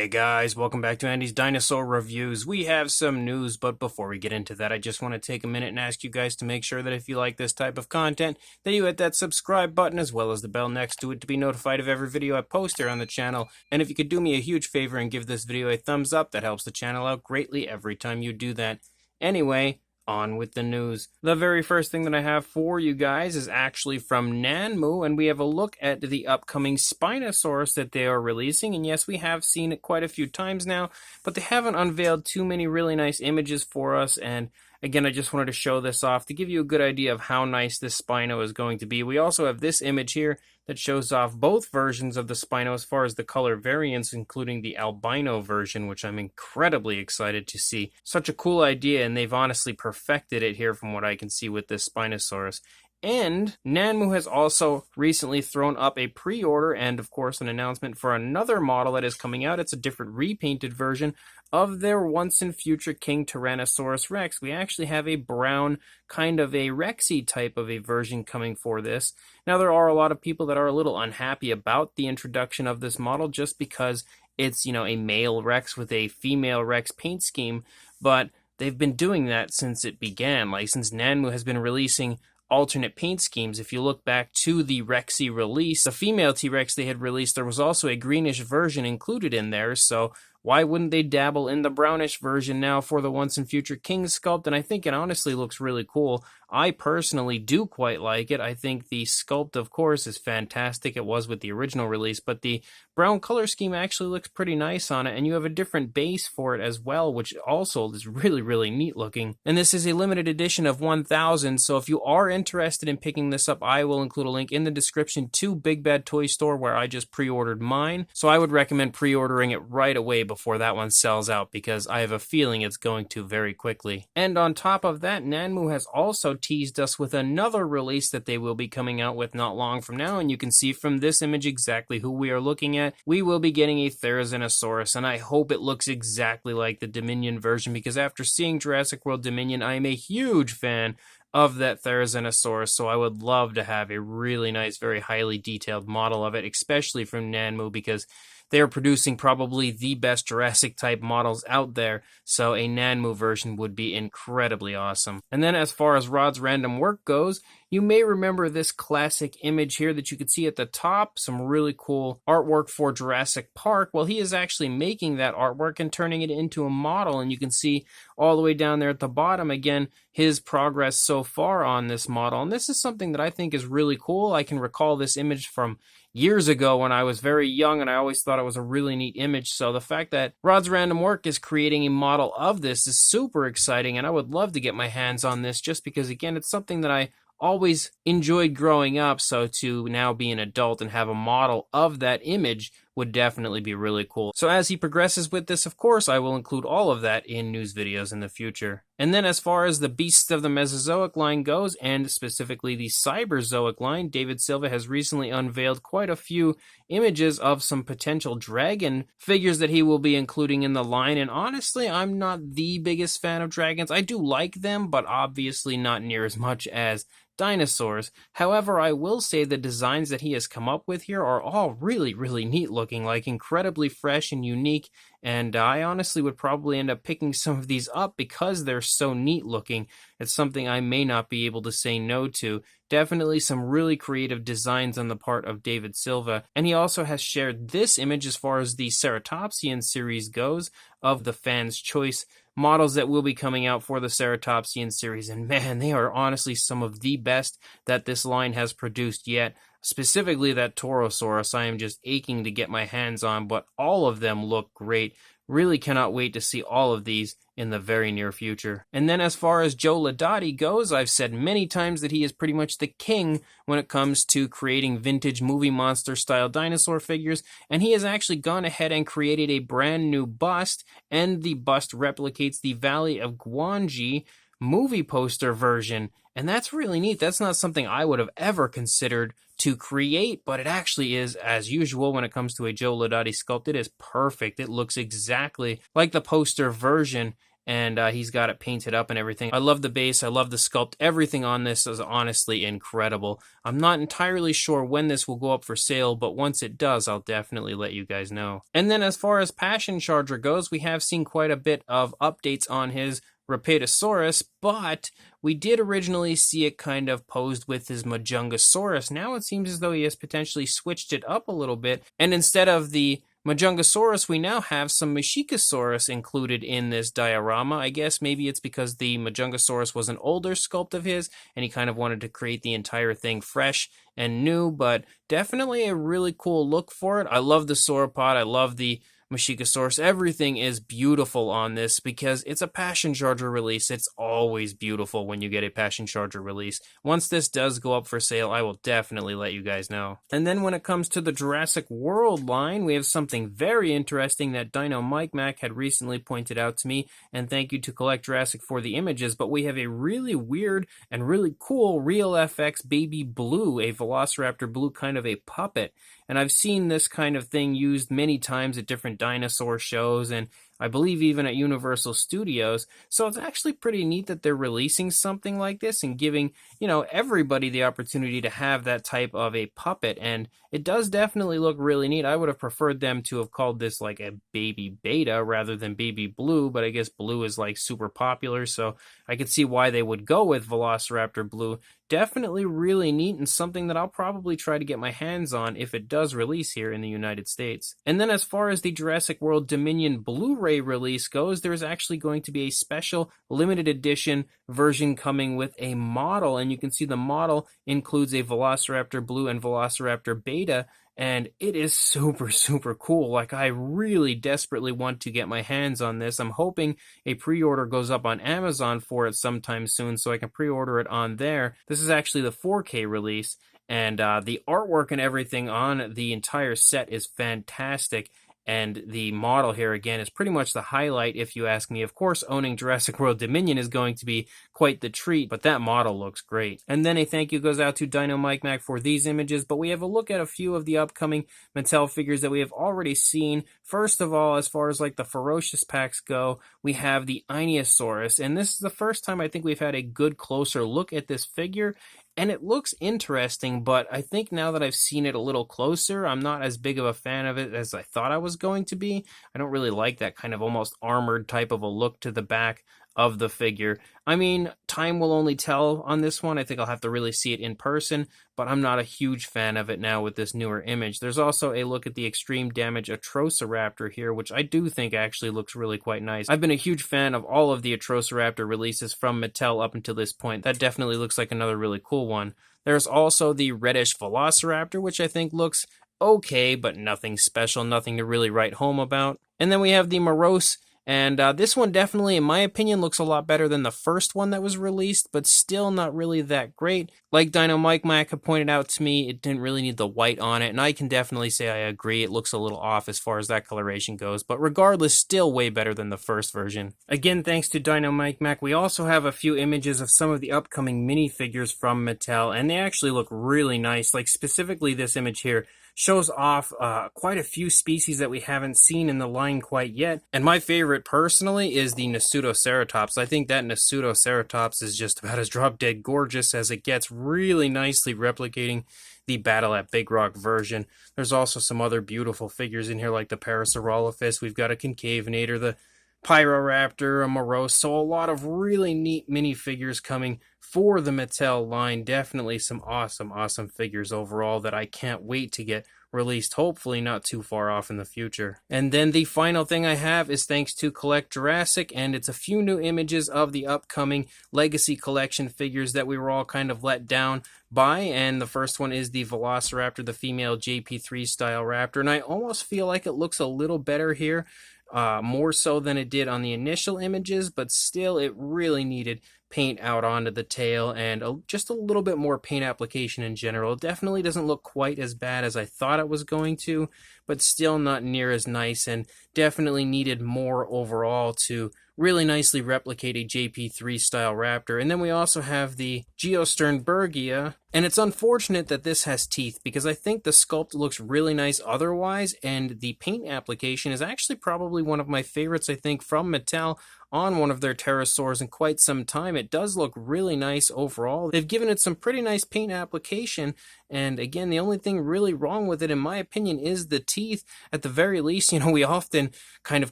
Hey guys, welcome back to Andy's Dinosaur Reviews. We have some news, but before we get into that, I just want to take a minute and ask you guys to make sure that if you like this type of content, that you hit that subscribe button as well as the bell next to it to be notified of every video I post here on the channel. And if you could do me a huge favor and give this video a thumbs up, that helps the channel out greatly every time you do that. Anyway, on with the news. The very first thing that I have for you guys is actually from Nanmu, and we have a look at the upcoming Spinosaurus that they are releasing. And yes, we have seen it quite a few times now, but they haven't unveiled too many really nice images for us. And again, I just wanted to show this off to give you a good idea of how nice this Spino is going to be. We also have this image here that shows off both versions of the Spino as far as the color variants, including the albino version, which I'm incredibly excited to see. Such a cool idea, and they've honestly perfected it here from what I can see with this Spinosaurus. And Nanmu has also recently thrown up a pre-order and, of course, an announcement for another model that is coming out. It's a different repainted version of their once-and-future King Tyrannosaurus Rex. We actually have a brown, kind of a Rexy type of a version coming for this. Now, there are a lot of people that are a little unhappy about the introduction of this model just because it's, a male Rex with a female Rex paint scheme, but they've been doing that since it began. Like, since Nanmu has been releasing alternate paint schemes. If you look back to the Rexy release, the female T-Rex they had released, there was also a greenish version included in there, so why wouldn't they dabble in the brownish version now for the once and future King sculpt? And I think it honestly looks really cool. I personally do quite like it. I think the sculpt, of course, is fantastic. It was with the original release, but the brown color scheme actually looks pretty nice on it, and you have a different base for it as well, which also is really, really neat looking. And this is a limited edition of 1,000, so if you are interested in picking this up, I will include a link in the description to Big Bad Toy Store where I just pre-ordered mine. So I would recommend pre-ordering it right away before that one sells out, because I have a feeling it's going to very quickly. And on top of that, Nanmu has also teased us with another release that they will be coming out with not long from now, and you can see from this image exactly who we are looking at. We will be getting a Tyrannosaurus, and I hope it looks exactly like the Dominion version, because after seeing Jurassic World Dominion, I am a huge fan of that Tyrannosaurus, so I would love to have a really nice, very highly detailed model of it, especially from Nanmu, because they are producing probably the best Jurassic type models out there, so a Nanmu version would be incredibly awesome. And then as far as Rod's random work goes, you may remember this classic image here that you can see at the top, some really cool artwork for Jurassic Park. Well, he is actually making that artwork and turning it into a model, and you can see all the way down there at the bottom, again, his progress so far on this model. And this is something that I think is really cool. I can recall this image from years ago when I was very young, and I always thought it was a really neat image. So the fact that Rod's Random Work is creating a model of this is super exciting, and I would love to get my hands on this just because, again, it's something that I always enjoyed growing up, so to now be an adult and have a model of that image would definitely be really cool. So as he progresses with this, of course, I will include all of that in news videos in the future. And then as far as the beasts of the Mesozoic line goes, and specifically the Cyberzoic line, David Silva has recently unveiled quite a few images of some potential dragon figures that he will be including in the line. And honestly, I'm not the biggest fan of dragons. I do like them, but obviously not near as much as dinosaurs. However, I will say the designs that he has come up with here are all really, really neat looking, like incredibly fresh and unique, and I honestly would probably end up picking some of these up because they're so neat looking. It's something I may not be able to say no to. Definitely some really creative designs on the part of David Silva, and he also has shared this image as far as the Ceratopsion series goes of the fans' choice models that will be coming out for the Ceratopsion series, and man, they are honestly some of the best that this line has produced yet. Specifically that Torosaurus, I am just aching to get my hands on, but all of them look great. Really cannot wait to see all of these in the very near future. And then as far as Joe Laudati goes, I've said many times that he is pretty much the king when it comes to creating vintage movie monster style dinosaur figures, and he has actually gone ahead and created a brand new bust, and the bust replicates the Valley of Gwangi movie poster version, and that's really neat. That's not something I would have ever considered to create, but it actually is, as usual, when it comes to a Joe Laudati sculpt. It is perfect. It looks exactly like the poster version, and he's got it painted up and everything. I love the base, I love the sculpt. Everything on this is honestly incredible. I'm not entirely sure when this will go up for sale, but once it does, I'll definitely let you guys know. And then as far as Passion Charger goes, we have seen quite a bit of updates on his Rapetosaurus, but we did originally see it kind of posed with his Majungasaurus. Now it seems as though he has potentially switched it up a little bit, and instead of the Majungasaurus, we now have some Masiakasaurus included in this diorama. I guess maybe it's because the Majungasaurus was an older sculpt of his, and he kind of wanted to create the entire thing fresh and new, but definitely a really cool look for it. I love the sauropod, I love the Masiakasaurus. Everything is beautiful on this because it's a Passion Charger release. It's always beautiful when you get a Passion Charger release. Once this does go up for sale, I will definitely let you guys know. And then when it comes to the Jurassic World line, we have something very interesting that Dino Mike Mac had recently pointed out to me, and thank you to Collect Jurassic for the images, but we have a really weird and really cool Real FX Baby Blue, a Velociraptor Blue kind of a puppet. And I've seen this kind of thing used many times at different dinosaur shows, and I believe even at Universal Studios. So it's actually pretty neat that they're releasing something like this and giving, everybody the opportunity to have that type of a puppet. And it does definitely look really neat. I would have preferred them to have called this like a Baby Beta rather than Baby Blue, but I guess Blue is like super popular, so I could see why they would go with Velociraptor Blue. Definitely really neat and something that I'll probably try to get my hands on if it does release here in the United States. And then as far as the Jurassic World Dominion Blu-ray release goes, there's actually going to be a special limited edition version coming with a model, and you can see the model includes a Velociraptor Blue and Velociraptor Beta, and it is super, super cool. Like, I really desperately want to get my hands on this. I'm hoping a pre-order goes up on Amazon for it sometime soon so I can pre-order it on there. This is actually the 4K release, and the artwork and everything on the entire set is fantastic. And the model here, again, is pretty much the highlight, if you ask me. Of course, owning Jurassic World Dominion is going to be quite the treat, but that model looks great. And then a thank you goes out to Dino Mike Mac for these images, but we have a look at a few of the upcoming Mattel figures that we have already seen. First of all, as far as like the Ferocious packs go, we have the Ionosaurus, and this is the first time I think we've had a good closer look at this figure. And it looks interesting, but I think now that I've seen it a little closer, I'm not as big of a fan of it as I thought I was going to be. I don't really like that kind of almost armored type of a look to the back of the figure. I mean, time will only tell on this one. I think I'll have to really see it in person, but I'm not a huge fan of it now with this newer image. There's also a look at the Extreme Damage Atrociraptor here, which I do think actually looks really quite nice. I've been a huge fan of all of the Atrociraptor releases from Mattel up until this point. That definitely looks like another really cool one. There's also the Reddish Velociraptor, which I think looks okay, but nothing special, nothing to really write home about. And then we have the Morose, and this one definitely, in my opinion, looks a lot better than the first one that was released, but still not really that great. Like Dino Mike Mac had pointed out to me, it didn't really need the white on it, and I can definitely say I agree. It looks a little off as far as that coloration goes, but regardless, still way better than the first version. Again, thanks to Dino Mike Mac, we also have a few images of some of the upcoming minifigures from Mattel, and they actually look really nice. Like specifically this image here shows off quite a few species that we haven't seen in the line quite yet. And my favorite personally is the Ceratops. I think that Ceratops is just about as drop dead gorgeous as it gets, really nicely replicating the Battle at Big Rock version. There's also some other beautiful figures in here like the Parasaurolophus. We've got a Concavenator, the Pyroraptor, a Morose, so a lot of really neat minifigures coming for the Mattel line. Definitely some awesome figures overall that I can't wait to get released, hopefully not too far off in the future. And then the final thing I have is thanks to Collect Jurassic, and it's a few new images of the upcoming Legacy Collection figures that we were all kind of let down by, and the first one is the Velociraptor, the female JP3 style raptor, and I almost feel like it looks a little better here. More so than it did on the initial images, but still it really needed paint out onto the tail and just a little bit more paint application in general. It definitely doesn't look quite as bad as I thought it was going to, but still not near as nice, and definitely needed more overall to really nicely replicate a JP3 style raptor. And then we also have the Geosternbergia, and it's unfortunate that this has teeth because I think the sculpt looks really nice otherwise, and the paint application is actually probably one of my favorites, I think, from Mattel on one of their pterosaurs in quite some time. It does look really nice overall. They've given it some pretty nice paint application, and again, the only thing really wrong with it, in my opinion, is the teeth. At the very least, we often kind of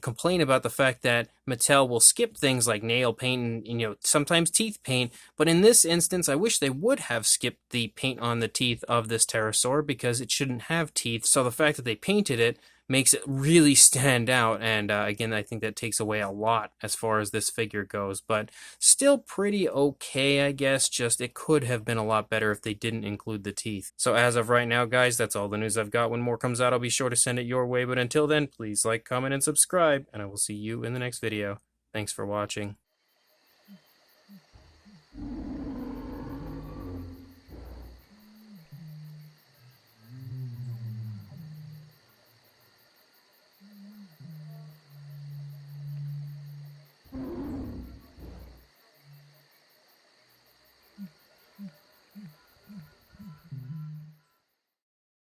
complain about the fact that Mattel will skip things like nail paint and, sometimes teeth paint, but in this instance, I wish they would have skipped the paint on the teeth of this pterosaur, because it shouldn't have teeth. So the fact that they painted it makes it really stand out, and again, I think that takes away a lot as far as this figure goes, but still pretty okay, I guess. Just it could have been a lot better if they didn't include the teeth. So as of right now, guys, that's all the news I've got. When more comes out, I'll be sure to send it your way, but until then, please like, comment, and subscribe, and I will see you in the next video. Thanks for watching.